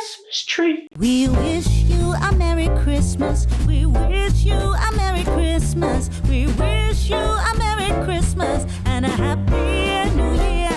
Christmas tree. We wish you a Merry Christmas. We wish you a Merry Christmas. We wish you a Merry Christmas and a Happy New Year.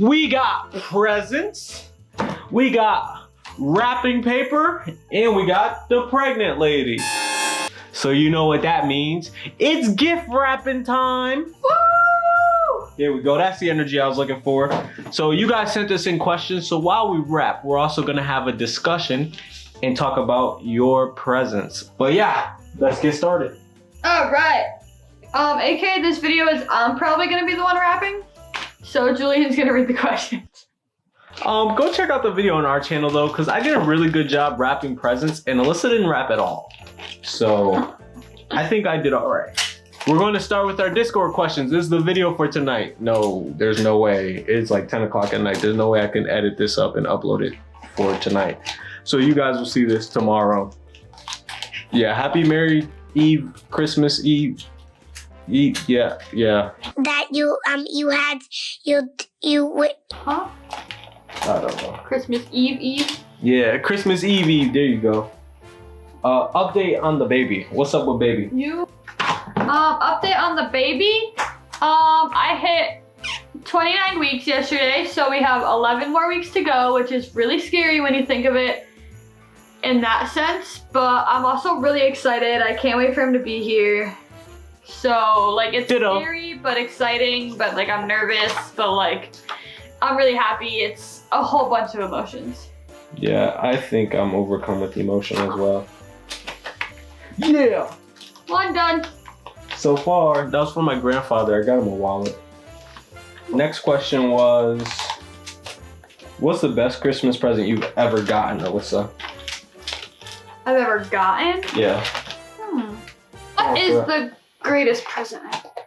We got presents, we got wrapping paper, and we got the pregnant lady. So you know what that means. It's gift wrapping time. Woo! There we go, that's the energy I was looking for. So you guys sent us in questions, so while we wrap, we're also gonna have a discussion and talk about your presents. But yeah, let's get started. All right. AKA this video is I'm probably gonna be the one rapping. So Julian's gonna read the questions. Go check out the video on our channel though, because I did a really good job wrapping presents and Alyssa didn't rap at all. So I think I did all right. We're going to start with our Discord questions. This is the video for tonight. No, there's no way. It's like 10 o'clock at night. There's no way I can edit this up and upload it for tonight. So you guys will see this tomorrow. Yeah, happy Merry Eve, Christmas Eve. Yeah. That you had Huh? I don't know. Christmas Eve. Yeah, Christmas Eve. There you go. Update on the baby. What's up with baby? Update on the baby. I hit 29 weeks yesterday, so we have 11 more weeks to go, which is really scary when you think of it in that sense. But I'm also really excited. I can't wait for him to be here. So like it's scary but exciting, but like I'm nervous, but like I'm really happy. It's a whole bunch of emotions. Yeah, I think I'm overcome with emotion as well. Yeah. One done. So far, that was from my grandfather. I got him a wallet. Next question was, what's the best Christmas present you've ever gotten, Alyssa? I've ever gotten? Yeah. What is the greatest present I've ever gotten?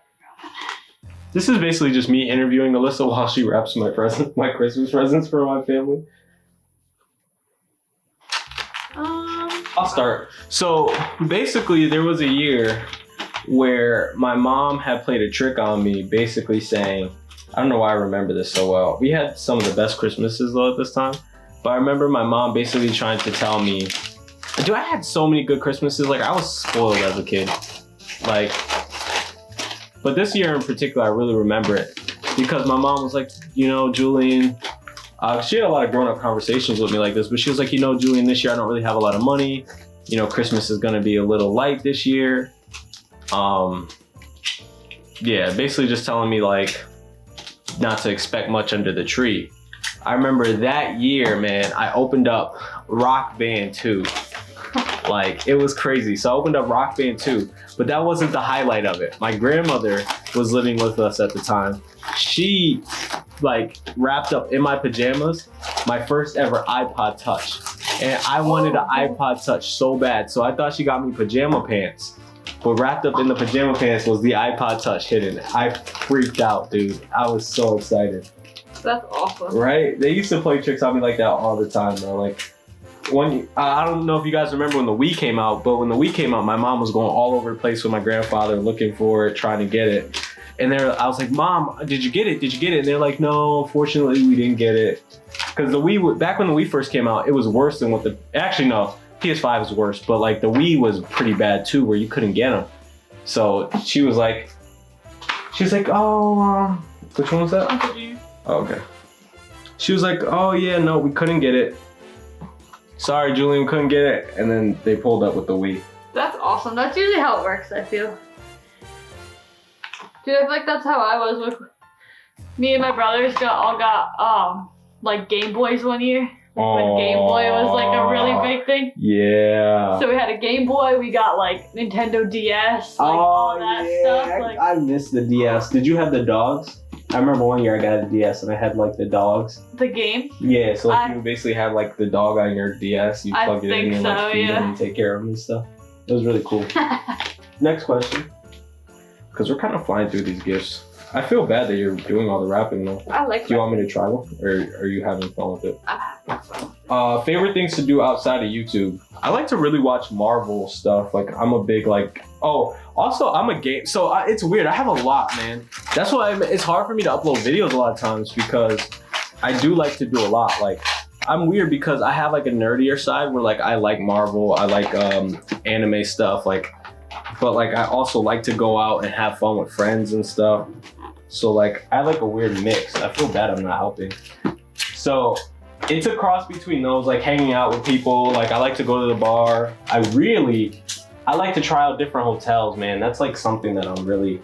This is basically just me interviewing Alyssa while she wraps my Christmas presents for my family. I'll start. So basically there was a year where my mom had played a trick on me, basically saying, I don't know why I remember this so well. We had some of the best Christmases though at this time, but I remember my mom basically trying to tell me, dude, I had so many good Christmases. Like I was spoiled as a kid. Like, but this year in particular, I really remember it because my mom was like, you know, Julian, she had a lot of grown-up conversations with me like this, but she was like, you know, Julian, this year I don't really have a lot of money. You know, Christmas is gonna be a little light this year. Yeah, basically just telling me like not to expect much under the tree. I remember that year, man, I opened up Rock Band 2. Like, it was crazy. So I opened up Rock Band 2, but that wasn't the highlight of it. My grandmother was living with us at the time. She like wrapped up in my pajamas my first ever iPod Touch. And I wanted an iPod Touch so bad. So I thought she got me pajama pants. But wrapped up in the pajama pants was the iPod Touch hidden. I freaked out, dude. I was so excited. That's awesome. Right? They used to play tricks on me like that all the time though. Like, I don't know if you guys remember when the Wii came out, but when the Wii came out, my mom was going all over the place with my grandfather looking for it, trying to get it. And I was like, Mom, did you get it? Did you get it? And they're like, no, unfortunately, we didn't get it. Because the Wii, back when the Wii first came out, it was worse than actually no, PS5 was worse, but like the Wii was pretty bad too, where you couldn't get them. So she was like, oh, which one was that? Oh, okay. She was like, oh yeah, no, we couldn't get it. Sorry, Julian, couldn't get it. And then they pulled up with the Wii. That's awesome. That's usually how it works, I feel. Dude, I feel like that's how I was with me and my brothers all got like Game Boys one year. When Game Boy was like a really big thing. Yeah. So we had a Game Boy, we got like Nintendo DS, like all that stuff. Like, I missed the DS. Did you have the dogs? I remember one year I got a DS and I had like the dogs. The game? Yeah, so like you basically had like the dog on your DS, you plug it in and like feed them and take care of them and stuff. It was really cool. Next question. Because we're kind of flying through these gifts. I feel bad that you're doing all the rapping though. I like Do you want me to try one? Or are you having fun with it? Favorite things to do outside of YouTube? I like to really watch Marvel stuff. Like I'm a big like, also I'm a game. So it's weird. I have a lot, man. That's why it's hard for me to upload videos a lot of times because I do like to do a lot. Like I'm weird because I have like a nerdier side where like I like Marvel, I like anime stuff, like, but like I also like to go out and have fun with friends and stuff. So like I like a weird mix. I feel bad I'm not helping. So it's a cross between those, like hanging out with people. Like I like to go to the bar. I like to try out different hotels, man. That's like something that I'm really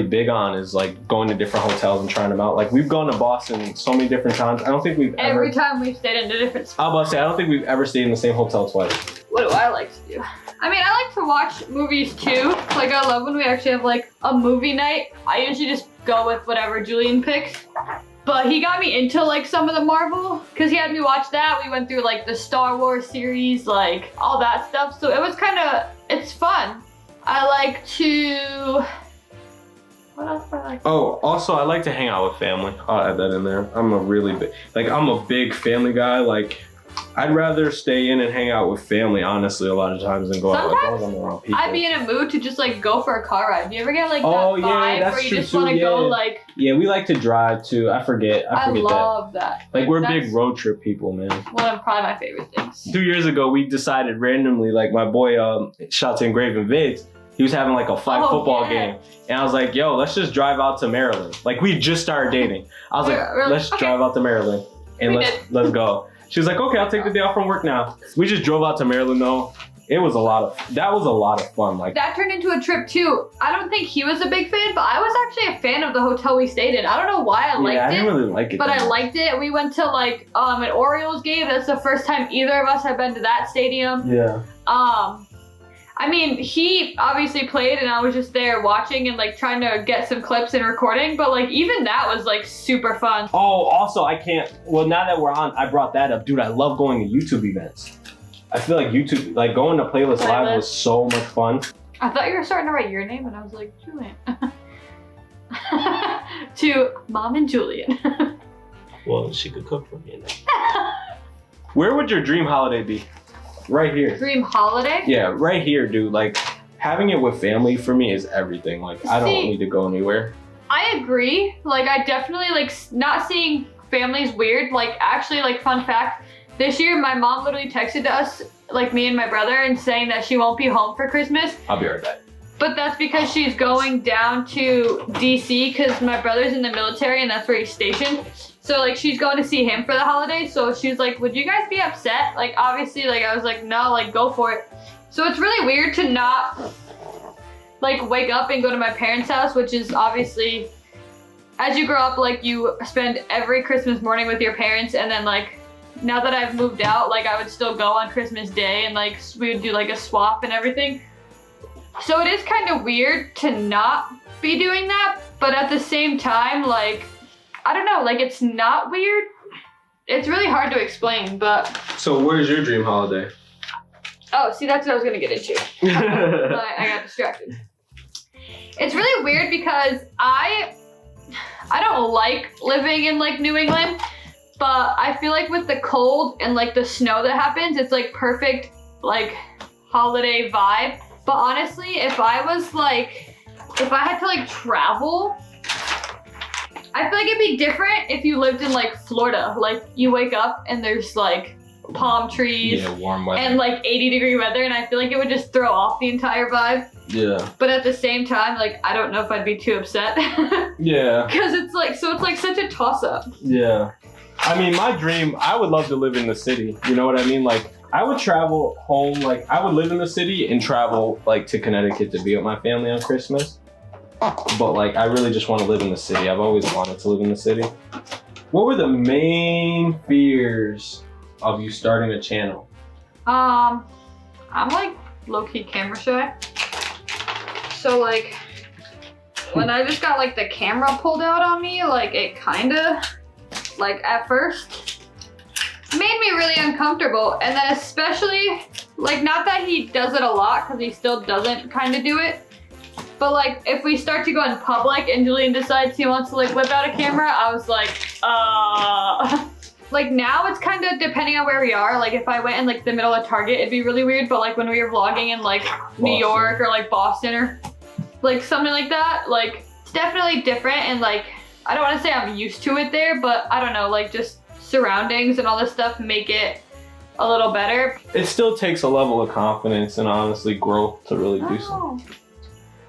big on, is like going to different hotels and trying them out. Like we've gone to Boston so many different times. I don't think we've ever. Every time we've stayed in a different spot. I was about to say, I don't think we've ever stayed in the same hotel twice. What do I like to do? I mean, I like to watch movies too. Like I love when we actually have like a movie night. I usually just go with whatever Julian picks. But he got me into like some of the Marvel, because he had me watch that. We went through like the Star Wars series, like all that stuff. So it was it's fun. I like to, what else do I like? Oh, also I like to hang out with family. I'll add that in there. I'm a big family guy. Like I'd rather stay in and hang out with family, honestly, a lot of times than go out. Like, as long as I'm around people. I'd be in a mood to just like go for a car ride. Do you ever get like that vibe where you just want to go like? Yeah, we like to drive too. I forget I love that. Like we're big road trip people, man. One of probably my favorite things. 2 years ago, we decided randomly, like my boy, shout to Engraven Vids, he was having like a flag football game. And I was like, yo, let's just drive out to Maryland. Like we just started dating. I was like, let's drive out to Maryland and let's go. She was like, okay, I'll take the day off from work now. We just drove out to Maryland though. That was a lot of fun. Like that turned into a trip too. I don't think he was a big fan, but I was actually a fan of the hotel we stayed in. I don't know why I liked it. Yeah, I didn't really like it. But I liked it. We went to like an Orioles game. That's the first time either of us have been to that stadium. Yeah. I mean, he obviously played and I was just there watching and like trying to get some clips and recording, but like even that was like super fun. Oh, also now that we're on, I brought that up. Dude, I love going to YouTube events. I feel like YouTube, like going to Playlist Live was so much fun. I thought you were starting to write your name and I was like, Julian. To Mom and Julian. Well, she could cook for me. Where would your dream holiday be? Right here. Dream holiday? Yeah, right here, dude. Like, having it with family for me is everything. Like, I don't need to go anywhere. I agree. Like, I definitely, like, not seeing families weird. Like, actually, like, fun fact, this year, my mom literally texted us, like, me and my brother, and saying that she won't be home for Christmas. I'll be right back. But that's because she's going down to DC because my brother's in the military and that's where he's stationed. So like she's going to see him for the holidays. So she was like, would you guys be upset? Like obviously like I was like, no, like go for it. So it's really weird to not like wake up and go to my parents' house, which is obviously, as you grow up, like you spend every Christmas morning with your parents, and then like now that I've moved out, like I would still go on Christmas Day and like we would do like a swap and everything. So it is kind of weird to not be doing that, but at the same time, like, I don't know, like it's not weird. It's really hard to explain, but. So where's your dream holiday? Oh, see, that's what I was gonna get into. But I got distracted. It's really weird because I don't like living in like New England, but I feel like with the cold and like the snow that happens, it's like perfect like holiday vibe. But honestly, if I had to like travel, I feel like it'd be different if you lived in like Florida. Like you wake up and there's like palm trees, warm weather, and like 80-degree weather, and I feel like it would just throw off the entire vibe. Yeah. But at the same time, like I don't know if I'd be too upset. Yeah. Because it's like such a toss up. Yeah. I mean, my dream, I would love to live in the city. You know what I mean? Like I would travel home, like I would live in the city and travel like to Connecticut to be with my family on Christmas. But like I really just want to live in the city. I've always wanted to live in the city. What were the main fears of you starting a channel? I'm like low-key camera shy. So like when I just got like the camera pulled out on me, like it kinda like at first made me really uncomfortable. And then especially like, not that he does it a lot because he still doesn't kind of do it, but like if we start to go in public and Julian decides he wants to like whip out a camera, I was like, like now it's kind of depending on where we are. Like if I went in like the middle of Target, it'd be really weird, but like when we were vlogging in like New York or like Boston or like something like that, like it's definitely different. And like I don't want to say I'm used to it there, but I don't know, like just surroundings and all this stuff make it a little better. It still takes a level of confidence and honestly growth to really do so.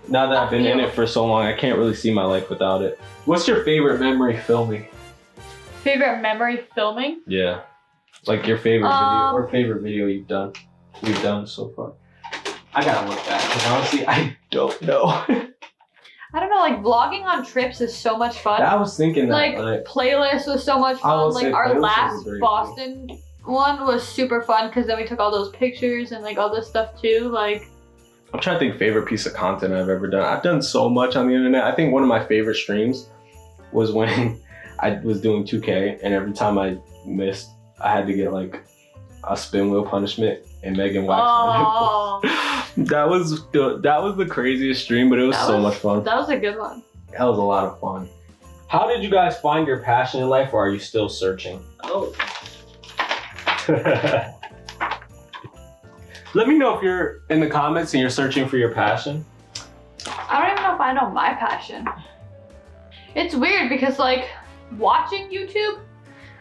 Now that I've been in it for so long, I can't really see my life without it. What's your favorite memory filming? Favorite memory filming? Yeah. Like your favorite video or favorite video we've done so far. I gotta look back because honestly, I don't know. I don't know, like vlogging on trips is so much fun. I was thinking that. Like playlist was so much fun. Like our last Boston one was super fun because then we took all those pictures and like all this stuff too. Like, I'm trying to think favorite piece of content I've ever done. I've done so much on the internet. I think one of my favorite streams was when I was doing 2K and every time I missed, I had to get like a spin wheel punishment and Megan waxed my nipples. That was the craziest stream, but it was so much fun. That was a good one. That was a lot of fun. How did you guys find your passion in life, or are you still searching? Oh. Let me know if you're in the comments and you're searching for your passion. I don't even know if I know my passion. It's weird because like watching YouTube,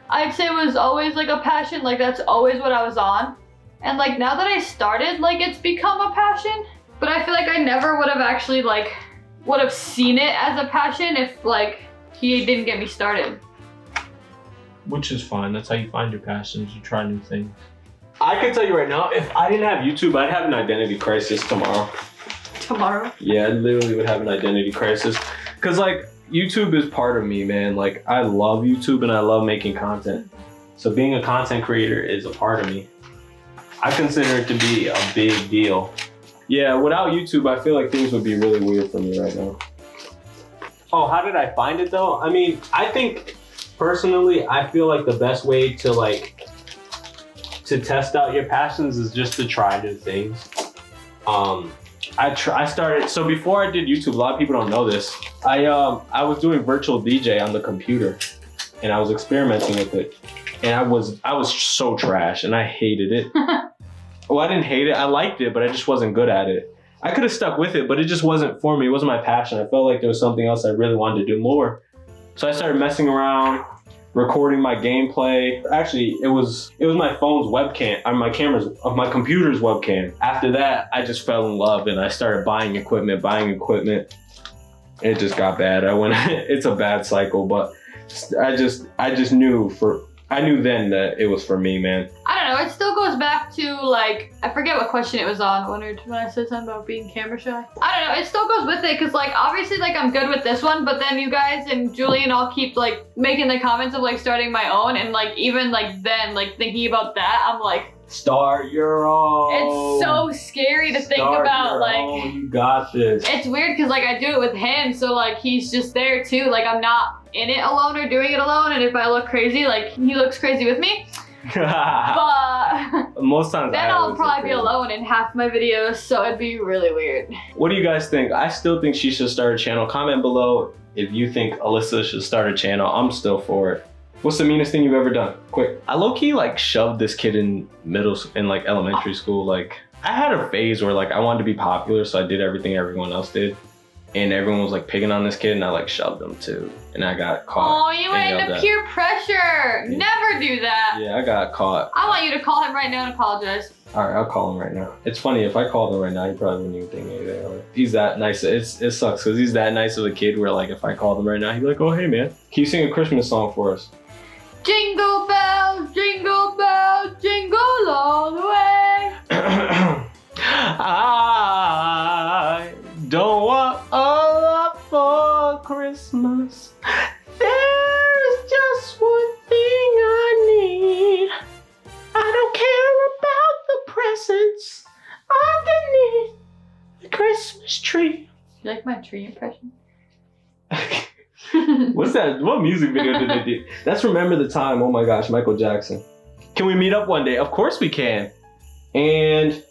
I'd say was always like a passion. Like that's always what I was on. And like now that I started, like it's become a passion. But I feel like I never would have actually like would have seen it as a passion if like he didn't get me started. Which is fine. That's how you find your passions. You try new things. I can tell you right now, if I didn't have YouTube, I'd have an identity crisis tomorrow. Tomorrow? Yeah, I literally would have an identity crisis. Cause like YouTube is part of me, man. Like I love YouTube and I love making content. So being a content creator is a part of me. I consider it to be a big deal. Yeah, without YouTube, I feel like things would be really weird for me right now. Oh, how did I find it though? I mean, I think personally, I feel like the best way to to test out your passions is just to try new things. I started, so before I did YouTube, a lot of people don't know this. I was doing virtual DJ on the computer and I was experimenting with it. And I was so trash and I hated it. Well, I didn't hate it, I liked it, but I just wasn't good at it. I could have stuck with it, but it just wasn't for me. It wasn't my passion. I felt like there was something else I really wanted to do more. So I started messing around, recording my gameplay. Actually, it was my phone's webcam, or my computer's webcam. After that, I just fell in love and I started buying equipment. It just got bad. It's a bad cycle, but I just knew then that it was for me, man. I don't know, it still goes back to like, I forget what question it was on when I said something about being camera shy. I don't know, it still goes with it because like obviously like I'm good with this one, but then you guys and Julian all keep like making the comments of like starting my own, and like even like then like thinking about that, I'm like, start your own. It's so scary to think about. Like, you got this. It's weird because like I do it with him, so like he's just there too. Like I'm not in it alone or doing it alone, and if I look crazy, like he looks crazy with me. But most times then I'll probably be alone in half my videos, so it'd be really weird. What do you guys think? I still think she should start a channel. Comment below if you think Alyssa should start a channel. I'm still for it. What's the meanest thing you've ever done? Quick. I low-key like shoved this kid in like elementary school. Like I had a phase where like I wanted to be popular, so I did everything everyone else did. And everyone was like picking on this kid and I like shoved him too. And I got caught. Oh, you went into peer pressure. Yeah. Never do that. Yeah, I got caught. I want you to call him right now and apologize. All right, I'll call him right now. It's funny, if I called him right now, he probably wouldn't even think anything. He's that nice. It sucks because he's that nice of a kid where like if I called him right now, he'd be like, oh, hey man, can you sing a Christmas song for us? Jingle bells, jingle all the way. I don't want a lot for Christmas. There's just one thing I need. I don't care about the presents underneath the Christmas tree. You like my tree impression? What's that? What music video did they do? That's Remember the Time. Oh my gosh, Michael Jackson. Can we meet up one day? Of course we can. And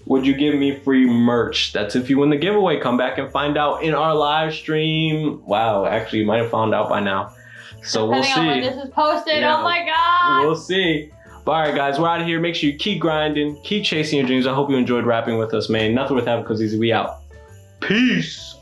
would you give me free merch? That's if you win the giveaway. Come back and find out in our live stream. Wow, actually you might have found out by now. So we'll see. Depending on when this is posted. Yeah, oh my God. We'll see. But all right, guys, we're out of here. Make sure you keep grinding, keep chasing your dreams. I hope you enjoyed rapping with us, man. Nothing worth having because we out. Peace.